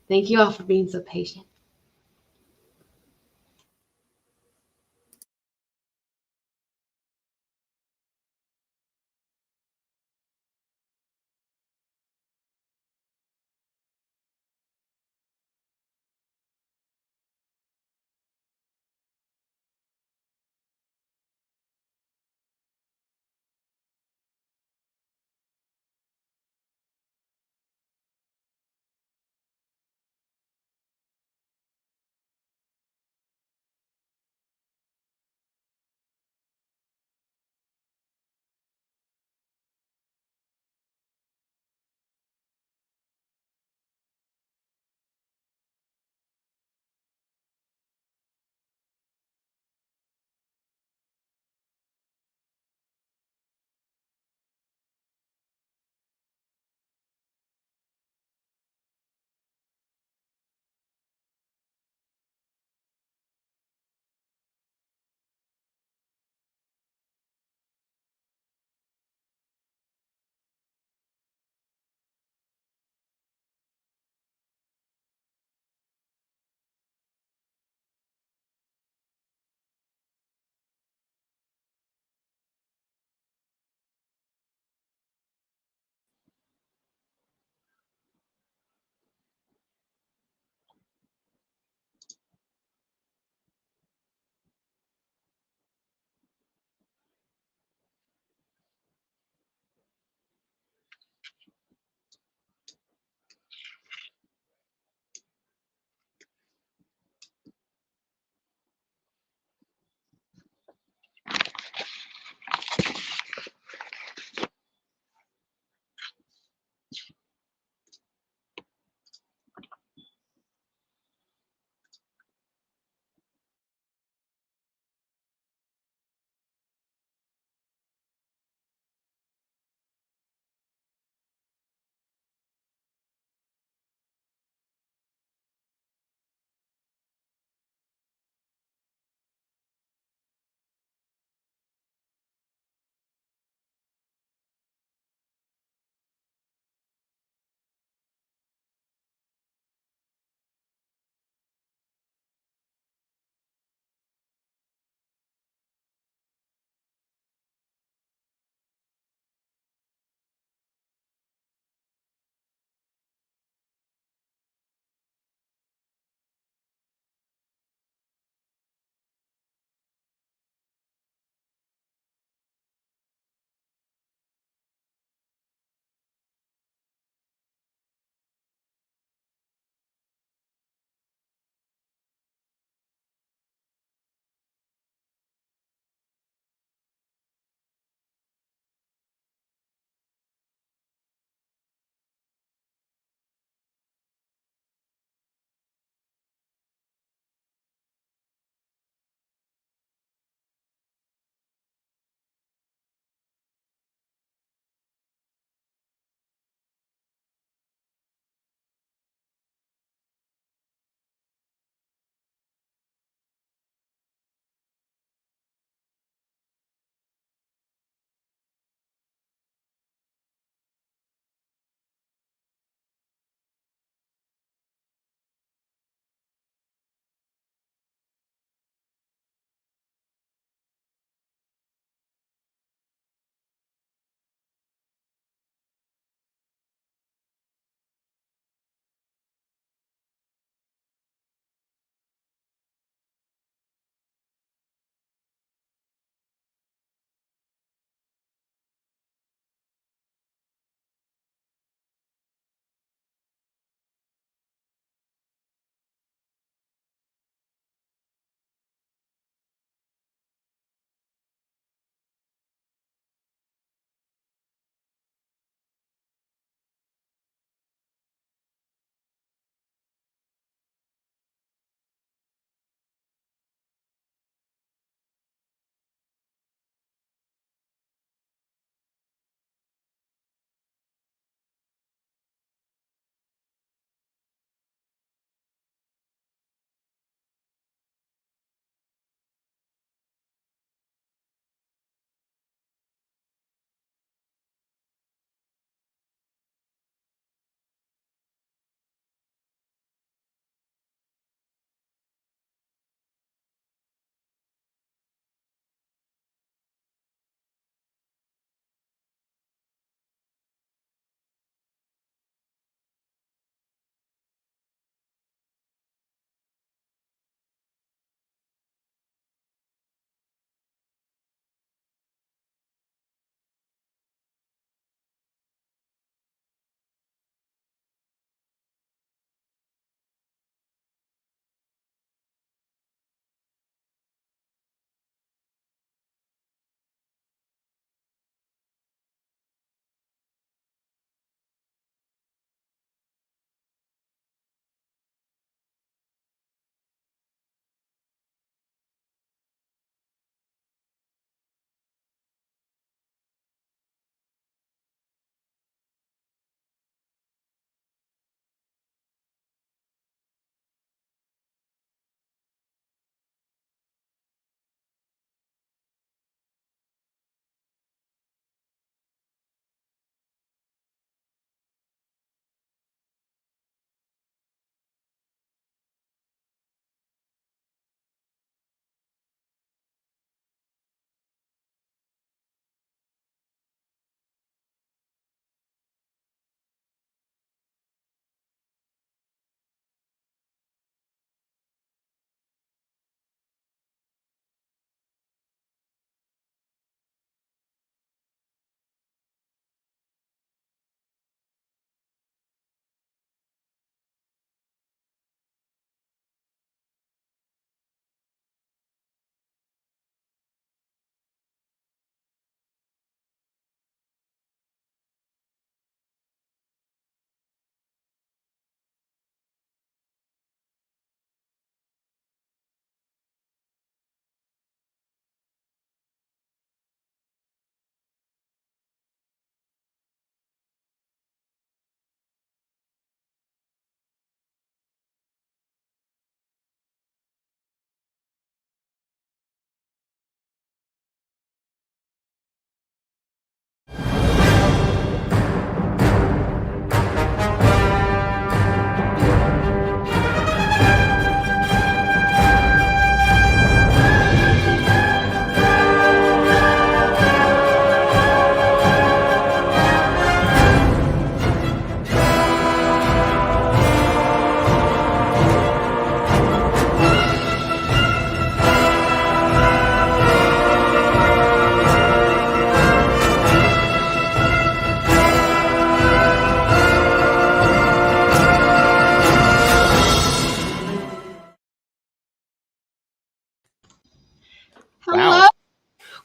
Thank you all for being so patient.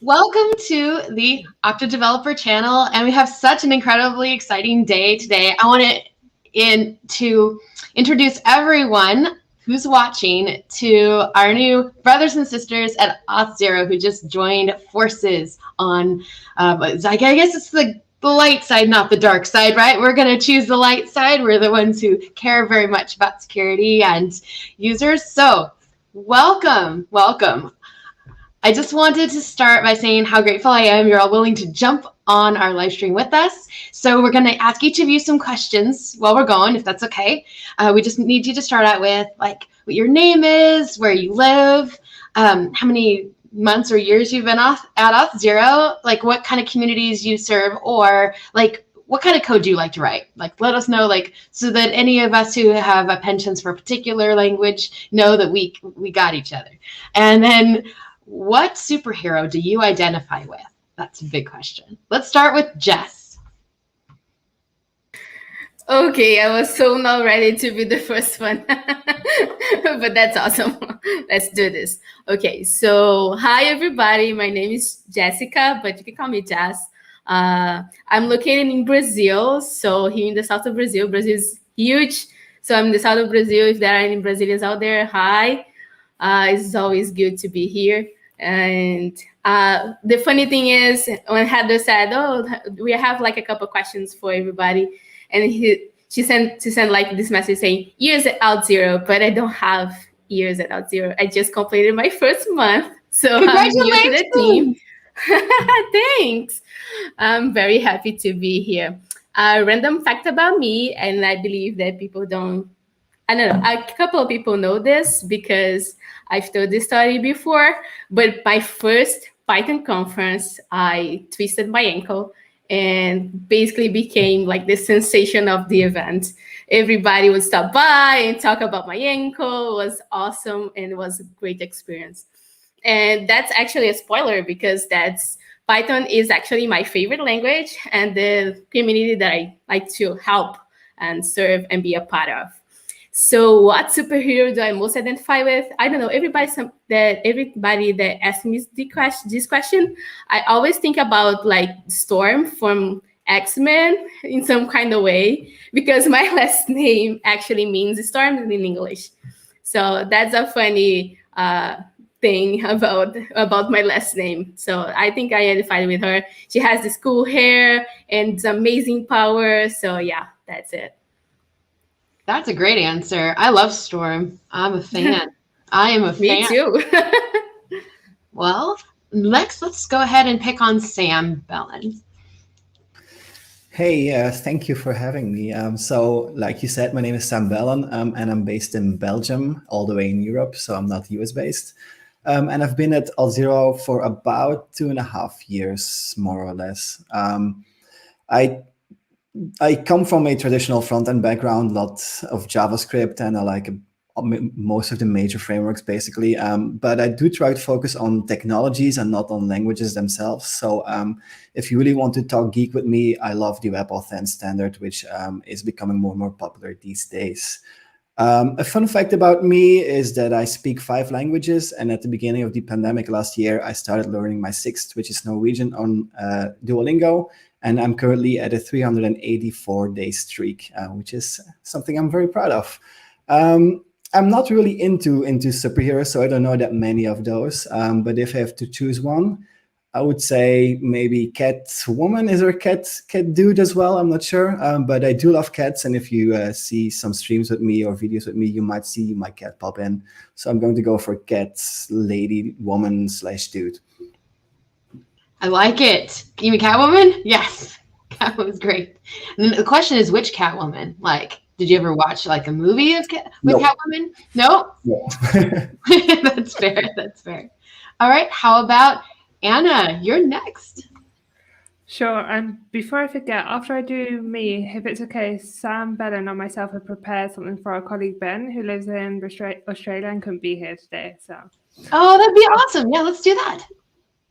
Welcome to the Auth0 Developer channel, and we have such an incredibly exciting day today. I want to introduce everyone who's watching to our new brothers and sisters at Auth0 who just joined forces on, I guess it's the light side, not the dark side, right? We're going to choose the light side. We're the ones who care very much about security and users. So welcome. I just wanted to start by saying how grateful I am you're all willing to jump on our live stream with us. So we're going to ask each of you some questions while we're going, if that's okay. We just need you to start out with like what your name is, where you live, how many months or years you've been at Auth0, like what kind of communities you serve, or like what kind of code do you like to write? Like, let us know, like, so that any of us who have a penchant for a particular language know that we got each other. And then, what superhero do you identify with? That's a big question. Let's start with Jess. Okay, I was so not ready to be the first one, but that's awesome. Let's do this. Okay, so hi everybody. My name is Jessica, but you can call me Jess. I'm located in Brazil, so here in the south of Brazil. Brazil is huge, so I'm in the south of Brazil. If there are any Brazilians out there, hi. It's always good to be here. And the funny thing is, when Heather said, "Oh, we have like a couple questions for everybody," and she sent like this message saying, "Years at Auth0," but I don't have years at Auth0. I just completed my first month, so I'm new to the team. Thanks. I'm very happy to be here. A random fact about me, and I believe that people don't. I don't know. A couple of people know this because I've told this story before, but my first Python conference, I twisted my ankle and basically became like the sensation of the event. Everybody would stop by and talk about my ankle. It was awesome and it was a great experience. And that's actually a spoiler because Python is actually my favorite language and the community that I like to help and serve and be a part of. So what superhero do I most identify with? I don't know. Everybody that asks me this question, I always think about like Storm from X-Men in some kind of way, because my last name actually means storm in English. So that's a funny thing about my last name. So I think I identified with her. She has this cool hair and amazing power. So yeah, that's it. That's a great answer. I love Storm. I'm a fan. I am a fan. Me too. Well, next, let's go ahead and pick on Sam Bellen. Hey, thank you for having me. So, like you said, my name is Sam Bellen, and I'm based in Belgium, all the way in Europe, so I'm not US based. And I've been at Auth0 for about 2.5 years, more or less. I come from a traditional front-end background, lots of JavaScript, and I like most of the major frameworks, basically. But I do try to focus on technologies and not on languages themselves. So if you really want to talk geek with me, I love the WebAuthn standard, which is becoming more and more popular these days. A fun fact about me is that I speak 5 languages, and at the beginning of the pandemic last year, I started learning my 6th, which is Norwegian, on Duolingo, and I'm currently at a 384-day streak, which is something I'm very proud of. I'm not really into superheroes, so I don't know that many of those, but if I have to choose one, I would say maybe Catwoman. Is there a cat dude as well? I'm not sure, but I do love cats. And if you see some streams with me or videos with me, you might see my cat pop in. So I'm going to go for cat, lady, woman / dude. I like it. You mean Catwoman? Yes. Catwoman's great. And the question is, which Catwoman? Like, did you ever watch like a movie with Catwoman? No? No. That's fair. That's fair. All right. How about Anna? You're next. Sure. And before I forget, after I do me, if it's okay, Sam Bellen and myself have prepared something for our colleague Ben, who lives in Australia and couldn't be here today. So. Oh, that'd be awesome. Yeah, let's do that.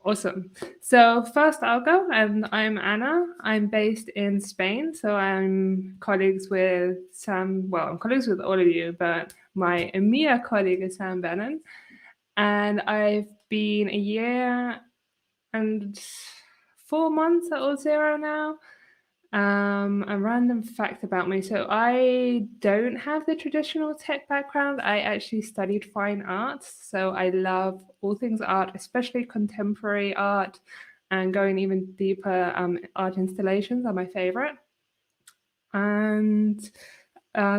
Awesome. So first I'll go, and I'm Anna. I'm based in Spain, so I'm colleagues with Sam. Well, I'm colleagues with all of you, but my EMEA colleague is Sam Bellen, and I've been a year and 4 months at Auth0 now. A random fact about me. So I don't have the traditional tech background. I actually studied fine arts. So I love all things art, especially contemporary art, and going even deeper, art installations are my favorite. And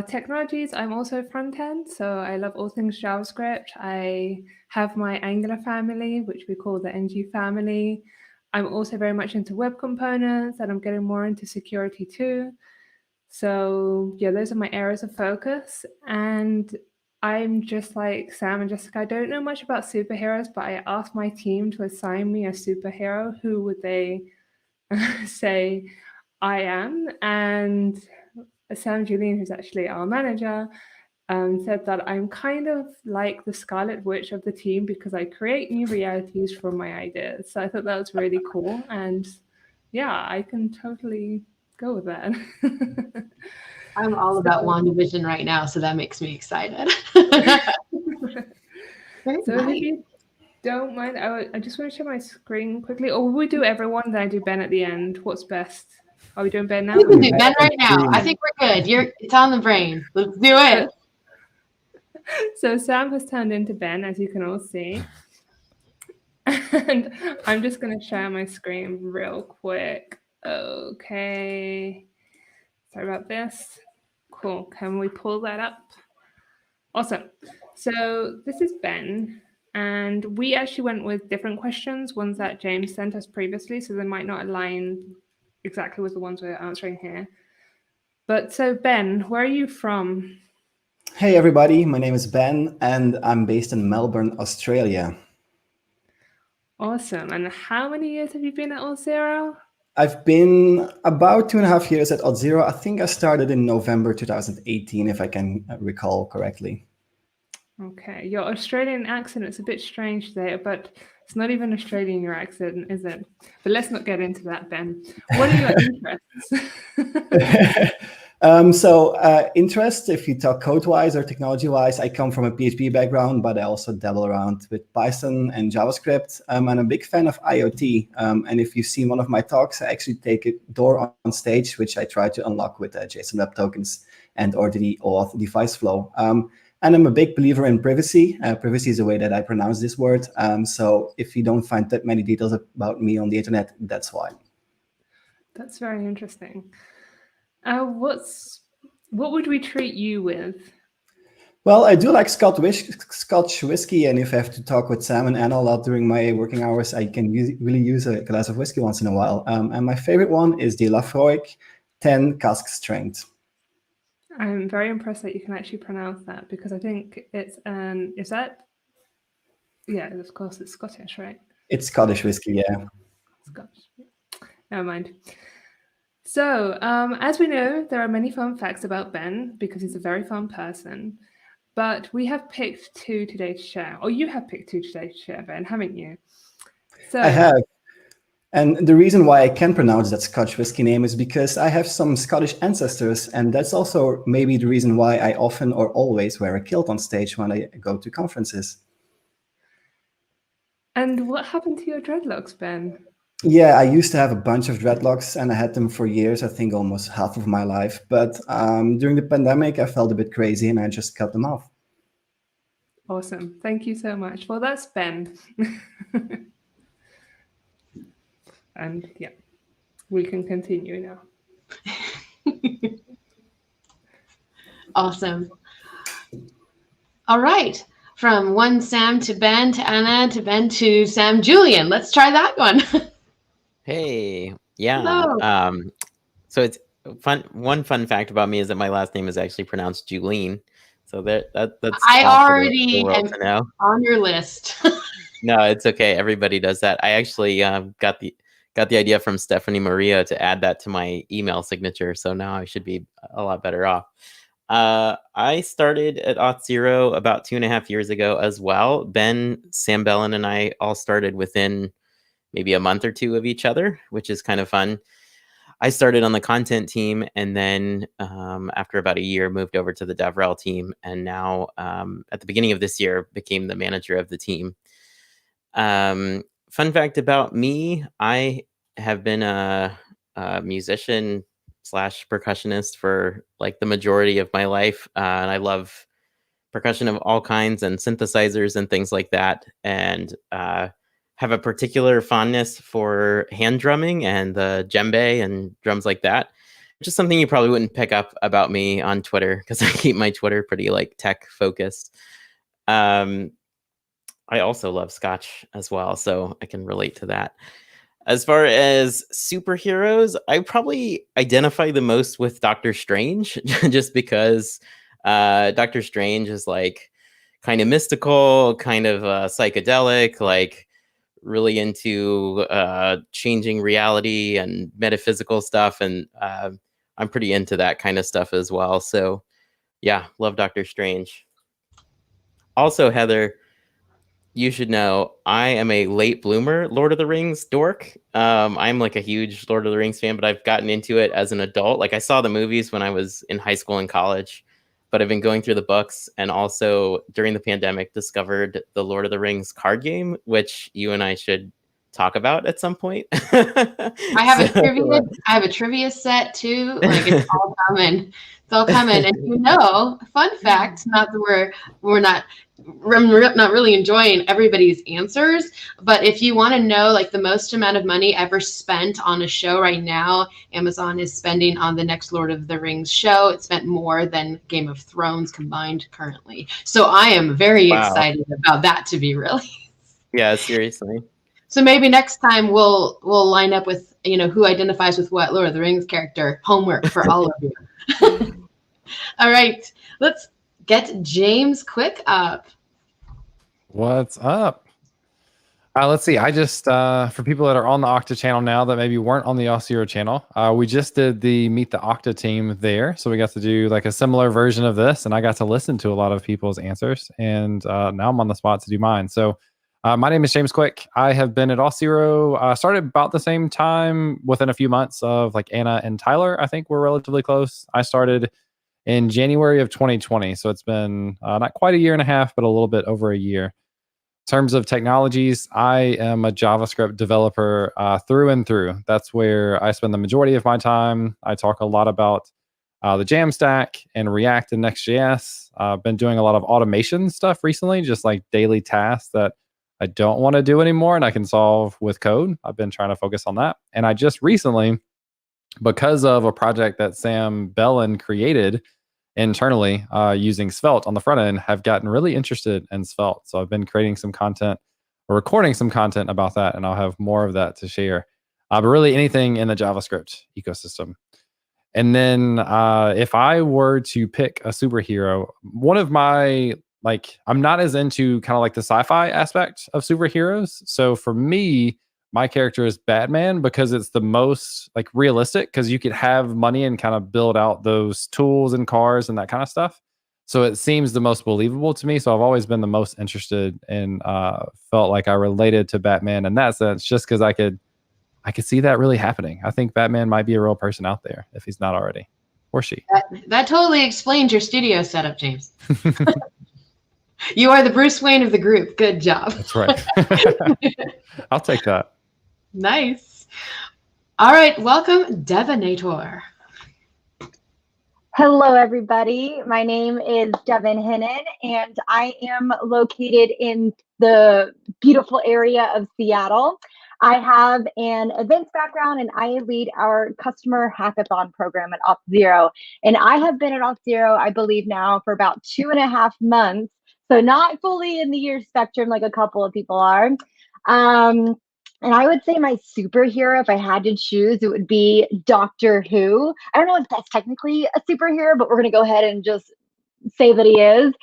technologies, I'm also front end, so I love all things JavaScript. I have my Angular family, which we call the NG family. I'm also very much into web components, and I'm getting more into security too. So yeah, those are my areas of focus. And I'm just like Sam and Jessica. I don't know much about superheroes, but I asked my team to assign me a superhero. Who would they say I am? And Sam Julian, who's actually our manager, said that I'm kind of like the Scarlet Witch of the team because I create new realities from my ideas. So I thought that was really cool. And yeah, I can totally go with that. I'm all about WandaVision right now, so that makes me excited. Very So nice. if you don't mind, I just want to share my screen quickly. Or will we do everyone, then I do Ben at the end? What's best? Are we doing Ben now? We can do Ben right now. I think we're good. It's on the brain. Let's do it. So Sam has turned into Ben, as you can all see. And I'm just going to share my screen real quick. Okay. Sorry about this. Cool. Can we pull that up? Awesome. So this is Ben. And we actually went with different questions, ones that James sent us previously, so they might not align exactly with the ones we're answering here. But so Ben, where are you from? Hey everybody, my name is Ben and I'm based in Melbourne, Australia. Awesome. And how many years have you been at Auth0? I've been about 2.5 years at Auth0. I think I started in November 2018, if I can recall correctly. Okay, your Australian accent is a bit strange there, but it's not even Australian, your accent, is it? But let's not get into that, Ben. What are your interests? Interest, if you talk code-wise or technology-wise, I come from a PHP background, but I also dabble around with Python and JavaScript. I'm a big fan of IoT. And if you've seen one of my talks, I actually take a door on stage, which I try to unlock with JSON Web Tokens and or the Auth device flow. And I'm a big believer in privacy. Privacy is the way that I pronounce this word. So if you don't find that many details about me on the internet, that's why. That's very interesting. What would we treat you with? Well, I do like Scotch whiskey, and if I have to talk with Sam and Anna a lot during my working hours, I can really use a glass of whiskey once in a while. And my favorite one is the Lafroig 10 cask strength. I'm very impressed that you can actually pronounce that, because I think it's is that? Yeah, of course it's Scottish, right? It's Scottish whiskey, yeah. Scottish. Never mind. So, as we know, there are many fun facts about Ben because he's a very fun person. But we have picked two today to share, or you have picked two today to share, Ben, haven't you? So I have. And the reason why I can pronounce that Scotch whiskey name is because I have some Scottish ancestors, and that's also maybe the reason why I often or always wear a kilt on stage when I go to conferences. And what happened to your dreadlocks, Ben? Yeah, I used to have a bunch of dreadlocks, and I had them for years, I think almost half of my life. But during the pandemic, I felt a bit crazy, and I just cut them off. Awesome. Thank you so much. Well, that's Ben. And yeah, we can continue now. Awesome. All right. From one Sam to Ben to Anna to Ben to Sam Julian. Let's try that one. Hey, yeah. Hello. So it's fun. One fun fact about me is that my last name is actually pronounced Julian. So that's I all for already the world am to know. on your list. No, it's okay. Everybody does that. I actually got the idea from Stephanie Maria to add that to my email signature. So now I should be a lot better off. I started at Auth0 about 2.5 years ago as well. Ben, Sam Bellen, and I all started within maybe a month or two of each other, which is kind of fun. I started on the content team, and then after about a year, moved over to the DevRel team, and now at the beginning of this year, became the manager of the team. fun fact about me, I have been a musician slash percussionist for like the majority of my life. And I love percussion of all kinds and synthesizers and things like that. And have a particular fondness for hand drumming and the djembe and drums like that. Which is something you probably wouldn't pick up about me on Twitter because I keep my Twitter pretty like tech focused. I also love Scotch as well, so I can relate to that. As far as superheroes, I probably identify the most with Doctor Strange, just because Doctor Strange is like kind of mystical, kind of psychedelic, like really into changing reality and metaphysical stuff. And I'm pretty into that kind of stuff as well. So yeah, love Doctor Strange. Also, Heather, you should know I am a late bloomer Lord of the Rings dork. I'm like a huge Lord of the Rings fan, but I've gotten into it as an adult. Like I saw the movies when I was in high school and college, but I've been going through the books, and also during the pandemic discovered the Lord of the Rings card game, which you and I should talk about at some point. I have a trivia set too. Like it's all coming. It's all coming. And fun fact, not that we're not really enjoying everybody's answers, but if you want to know like the most amount of money ever spent on a show right now, Amazon is spending on the next Lord of the Rings show. It spent more than Game of Thrones combined currently. So I am very excited about that to be released. Yeah, seriously. So maybe next time we'll line up with, who identifies with what Lord of the Rings character. Homework for all of you. All right, let's get James Quick up. What's up? Let's see. I just, for people that are on the Auth0 channel now that maybe weren't on the Auth0 channel, we just did the Meet the Auth0 team there. So we got to do like a similar version of this, and I got to listen to a lot of people's answers, and now I'm on the spot to do mine. So my name is James Quick. I have been at Auth0, started about the same time, within a few months of like Anna and Tyler. I think we're relatively close. I started in January of 2020. So it's been not quite a year and a half, but a little bit over a year. In terms of technologies, I am a JavaScript developer through and through. That's where I spend the majority of my time. I talk a lot about the Jamstack and React and Next.js. I've been doing a lot of automation stuff recently, just like daily tasks that I don't want to do anymore and I can solve with code. I've been trying to focus on that. And I just recently, because of a project that Sam Bellen created internally using Svelte on the front end, have gotten really interested in Svelte. So I've been creating some content or recording some content about that, and I'll have more of that to share. But really anything in the JavaScript ecosystem. And then if I were to pick a superhero, one of my, I'm not as into kind of like the sci-fi aspect of superheroes. So for me, my character is Batman because it's the most like realistic, because you could have money and kind of build out those tools and cars and that kind of stuff. So it seems the most believable to me. So I've always been the most interested and felt like I related to Batman in that sense, just because I could see that really happening. I think Batman might be a real person out there if he's not already, or she. That totally explains your studio setup, James. You are the Bruce Wayne of the group. Good job. That's right. I'll take that. Nice. All right, welcome, Devinator. Hello, everybody. My name is Devin Hinnon, and I am located in the beautiful area of Seattle. I have an events background, and I lead our customer hackathon program at Auth0. And I have been at Auth0, I believe now, for about 2.5 months. So not fully in the year spectrum like a couple of people are. And I would say my superhero, if I had to choose, it would be Doctor Who. I don't know if that's technically a superhero, but we're going to go ahead and just say that he is.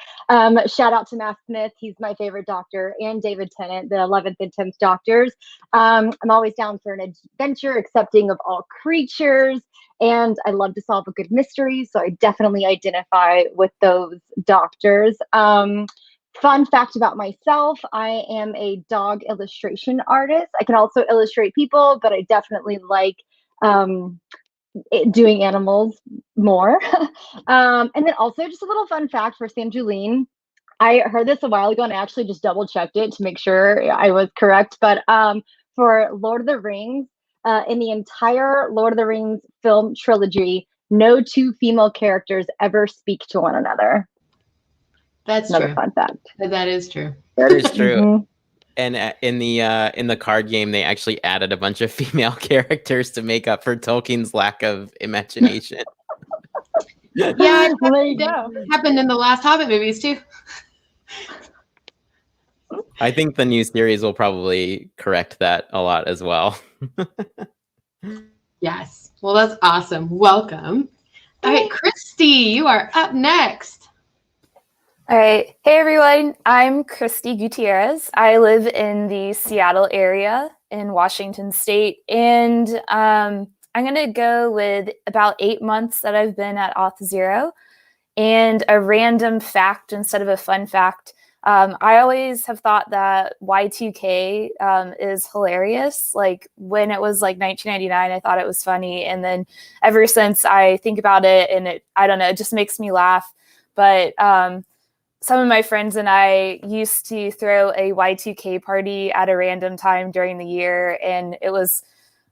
Shout out to Matt Smith. He's my favorite doctor, and David Tennant, the 11th and 10th doctors. I'm always down for an adventure, accepting of all creatures, and I love to solve a good mystery, so I definitely identify with those doctors. Fun fact about myself, I am a dog illustration artist. I can also illustrate people, but I definitely like doing animals more. And then also just a little fun fact for Sam Julian. I heard this a while ago and I actually just double checked it to make sure I was correct. But for Lord of the Rings, in the entire Lord of the Rings film trilogy, no two female characters ever speak to one another. That's Another true. fun fact. That is true. That is true. Mhm. And in the card game, they actually added a bunch of female characters to make up for Tolkien's lack of imagination. Yeah, There you go. it happened in the last Hobbit movies too. I think the new series will probably correct that a lot as well. Yes. Well, that's awesome. Welcome. All right, Christy, you are up next. All right. Hey, everyone. I'm Christy Gutierrez. I live in the Seattle area in Washington State. And I'm going to go with about 8 months that I've been at Auth0. And a random fact instead of a fun fact. I always have thought that Y2K is hilarious. Like when it was like 1999, I thought it was funny. And then ever since I think about it and I don't know, it just makes me laugh. But some of my friends and I used to throw a Y2K party at a random time during the year. And it was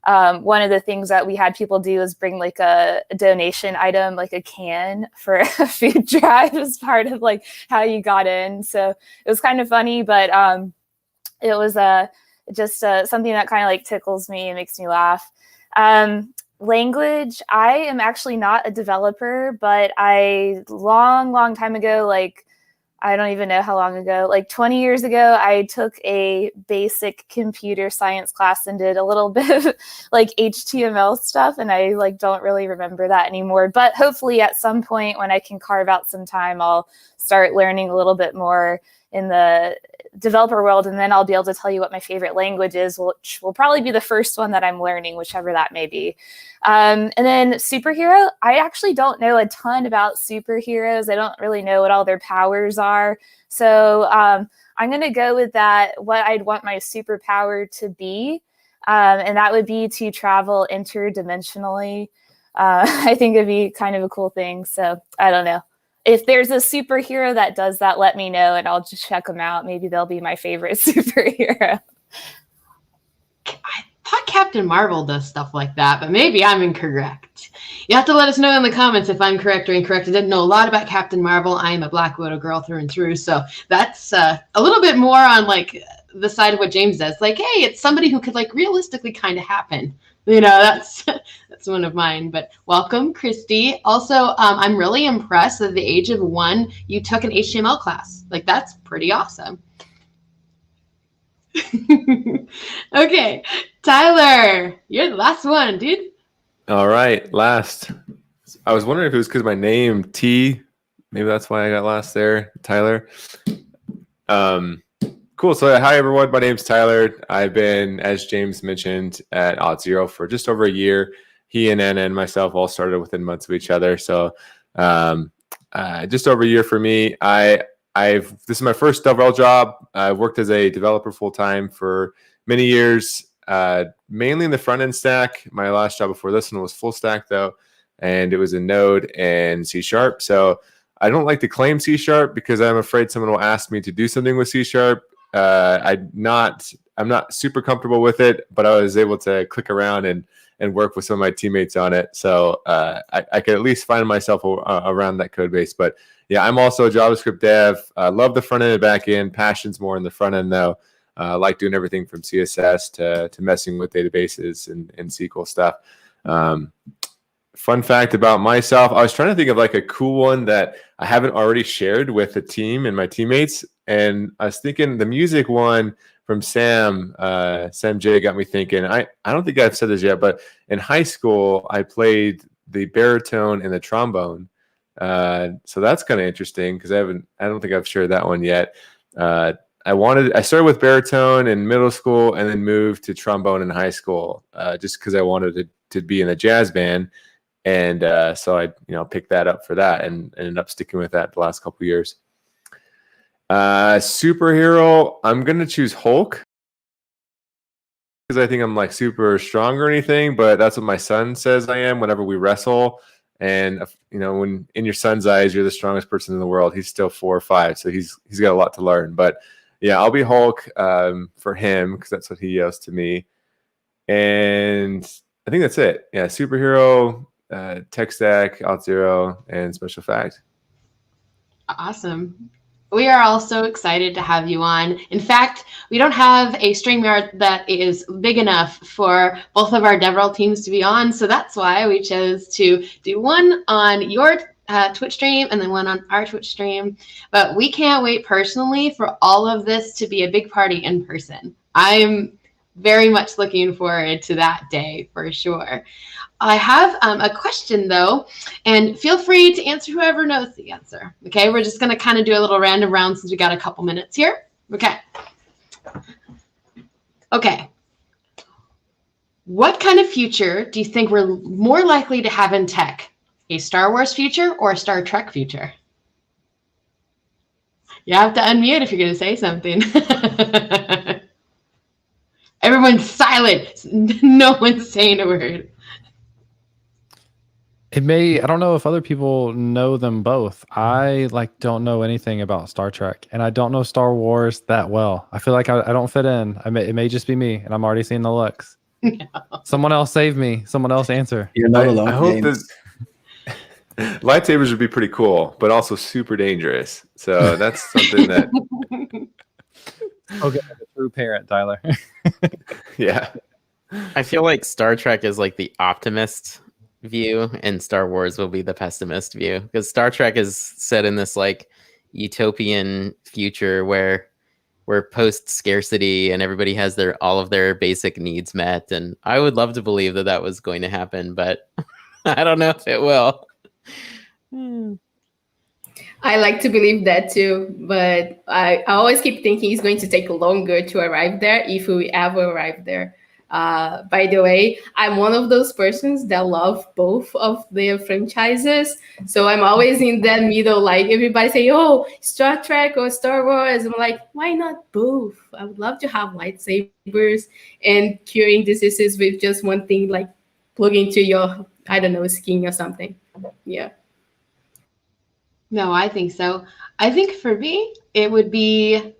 one of the things that we had people do is bring like a donation item, like a can for a food drive as part of like how you got in. So it was kind of funny, but it was just something that kind of like tickles me and makes me laugh. Language, I am actually not a developer, but I long time ago, like I don't even know how long ago, like 20 years ago, I took a basic computer science class and did a little bit of like HTML stuff. And I like don't really remember that anymore. But hopefully at some point when I can carve out some time, I'll start learning a little bit more in the developer world. And then I'll be able to tell you what my favorite language is, which will probably be the first one that I'm learning, whichever that may be. And then superhero, I actually don't know a ton about superheroes. I don't really know what all their powers are. So I'm going to go with that, what I'd want my superpower to be. And that would be to travel interdimensionally. I think it'd be kind of a cool thing. So I don't know. If there's a superhero that does that, let me know and I'll just check them out. Maybe they'll be my favorite superhero. I thought Captain Marvel does stuff like that, but maybe I'm incorrect. You have to let us know in the comments if I'm correct or incorrect. I didn't know a lot about Captain Marvel. I am a Black Widow girl through and through, so that's a little bit more on like the side of what James does. Like, hey, it's somebody who could like realistically kind of happen. You know, that's one of mine. But welcome, Christy. Also, I'm really impressed that at the age of 1, you took an HTML class. Like, that's pretty awesome. Okay, Tyler, you're the last one, dude. All right, last. I was wondering if it was because my name T. Maybe that's why I got last there, Tyler. Cool. So, hi everyone. My name's Tyler. I've been, as James mentioned, at Auth0 for just over a year. He and Anna and myself all started within months of each other. So, just over a year for me. This is my first DevRel job. I've worked as a developer full time for many years, mainly in the front end stack. My last job before this one was full stack though, and it was in Node and C#. So I don't like to claim C# because I'm afraid someone will ask me to do something with C#. I'm not super comfortable with it, but I was able to click around and work with some of my teammates on it. So I could at least find myself around that code base. But yeah, I'm also a JavaScript dev. I love the front end and back end. Passion's more in the front end though. I like doing everything from CSS to messing with databases and SQL stuff. Fun fact about myself, I was trying to think of like a cool one that I haven't already shared with the team and my teammates. And I was thinking the music one from Sam J got me thinking. I don't think I've said this yet, but in high school, I played the baritone and the trombone. So that's kind of interesting because I don't think I've shared that one yet. I started with baritone in middle school and then moved to trombone in high school, just because I wanted to be in a jazz band. And so I picked that up for that and ended up sticking with that the last couple of years. Superhero, I'm going to choose Hulk because I think I'm like super strong or anything, but that's what my son says I am whenever we wrestle. And when in your son's eyes you're the strongest person in the world, he's still 4 or 5, so he's got a lot to learn. But yeah, I'll be Hulk for him because that's what he yells to me. And I think that's it. Yeah, superhero, tech stack, Auth0, and special fact. Awesome. We are all so excited to have you on. In fact, we don't have a StreamYard that is big enough for both of our DevRel teams to be on, so that's why we chose to do one on your Twitch stream and then one on our Twitch stream. But we can't wait personally for all of this to be a big party in person. I'm very much looking forward to that day for sure. I have a question though, and feel free to answer whoever knows the answer. Okay, we're just going to kind of do a little random round since we got a couple minutes here. Okay. What kind of future do you think we're more likely to have in tech? A Star Wars future or a Star Trek future? You have to unmute if you're going to say something. Everyone's silent. No one's saying a word. I don't know if other people know them both. I don't know anything about Star Trek, and I don't know Star Wars that well. I feel like I don't fit in. It may just be me, and I'm already seeing the looks. No. Someone else save me. Someone else answer. You're not alone. I hope that lightsabers would be pretty cool, but also super dangerous. So that's something that. Okay, the true parent, Tyler. Yeah. I feel like Star Trek is like the optimist view and Star Wars will be the pessimist view, because Star Trek is set in this like utopian future where we're post scarcity and everybody has all of their basic needs met, and I would love to believe that was going to happen, but I don't know if it will. I like to believe that too, but I always keep thinking it's going to take longer to arrive there if we ever arrive there. By the way, I'm one of those persons that love both of their franchises. So I'm always in that middle, like everybody say, oh, Star Trek or Star Wars. I'm like, why not both? I would love to have lightsabers and curing diseases with just one thing, like plug into your, I don't know, skin or something. Yeah. No, I think so. I think for me, it would be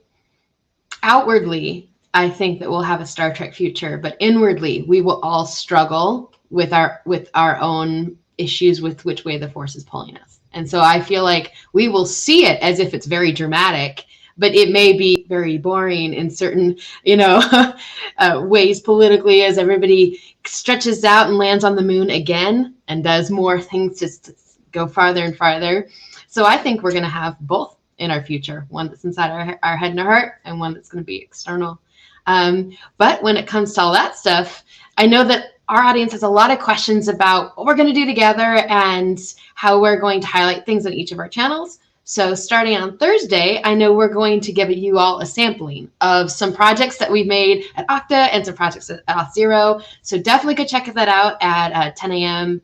outwardly, I think that we'll have a Star Trek future, but inwardly, we will all struggle with our own issues with which way the Force is pulling us. And so I feel like we will see it as if it's very dramatic, but it may be very boring in certain, ways politically, as everybody stretches out and lands on the moon again and does more things to go farther and farther. So I think we're going to have both in our future, one that's inside our head and our heart and one that's going to be external. But when it comes to all that stuff, I know that our audience has a lot of questions about what we're going to do together and how we're going to highlight things on each of our channels. So starting on Thursday, I know we're going to give you all a sampling of some projects that we've made at Okta and some projects at Auth0. So definitely go check that out at 10 a.m.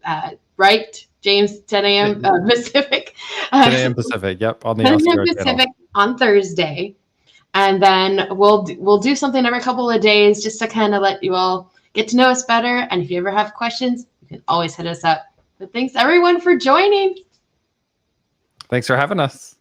Right, James? 10 a.m. Pacific. 10 a.m. Pacific. Yep, on the 10 a.m. Auth0 Pacific channel. on Thursday. And then we'll do something every couple of days just to kind of let you all get to know us better. And if you ever have questions, you can always hit us up. But thanks everyone for joining. Thanks for having us.